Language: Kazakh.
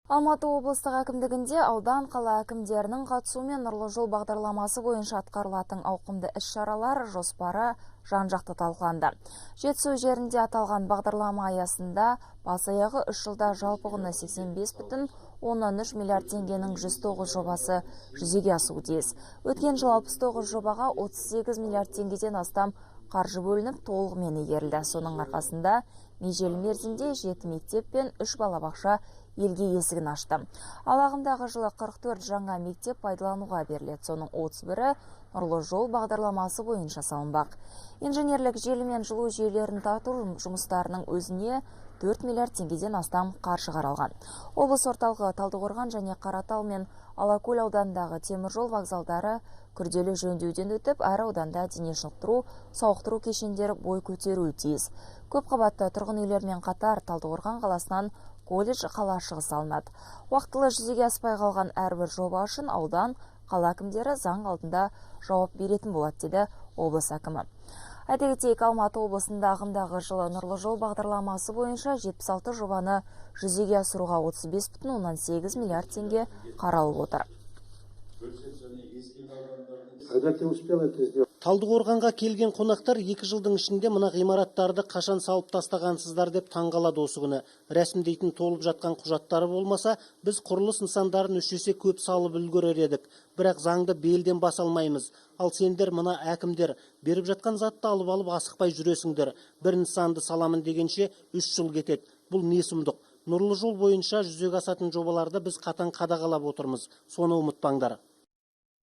Алматы облыстық әкімдігінде аудан қала әкімдерінің қатысуымен нұрлы жол бағдарламасы бойынша атқарылатын ауқымды іс-шаралар жоспары жан-жақты талқыланды. Жетісу жерінде аталған бағдарлама аясында бас-аяғы 3 жылда жалпы құны 85,3 миллиард теңгенің 109 жобасы жүзеге асуы тиіс. Өткен жыл 69 жобаға 38 миллиард теңгеден астам қаржы бөлініп толығымен игерілді. Соның арқасында межелі мерзімде 7 мектеп пен 3 балабақша елге есігін ашты. Ал ағымдағы жылы 44 жаңа мектеп пайдалануға беріледі. Соның 31-і нұрлы жол бағдарламасы бойынша салынбақ. Инженерлік желі мен жылу жүйелерін тарту жұмыстарының өзіне 4 миллиард теңгеден астам қаржы қаралған. Облыс орталығы Талдықорған және Қаратал мен Алакөл аудандағы теміржол вокзалдары күрделі жөндеуден өтіп, әр ауданда дене шынықтыру, сауықтыру кешендері бой көтеруі тиіс. Көп қабатты тұрғын үйлермен қатар Талдықорған қаласынан колледж қалашығы салынады. Уақытылы жүзеге аспай қалған әрбір жоба үшін аудан қала әкімдері заң алдында жауап беретін болады, деді облыс әкімі. Айта кетейік, Алматы облысында ағымдағы жылы нұрлы жол бағдарламасы бойынша 76 жобаны жүзеге асыруға 35,8 миллиард теңге қаралып отыр. Талдықорғанға келген қонақтар 2 жылдың ішінде мына ғимараттарды қашан салып тастағансыздар деп таңғалады осы күні. Рәсімдейтін толып жатқан құжаттары болмаса, біз құрылыс нысандарын 3 есе көп салып үлгерер едік. Бірақ заңды белден баса алмаймыз. Ал сендер мына әкімдер беріп жатқан затты алып асықпай жүресіңдер. Бір нысанды саламын дегенше 3 жыл кетеді. Бұл не сұмдық? Нұрлы жол бойынша жүзеге асатын жобаларды біз қатаң қадағалап отырмыз. Соны ұмытпаңдар.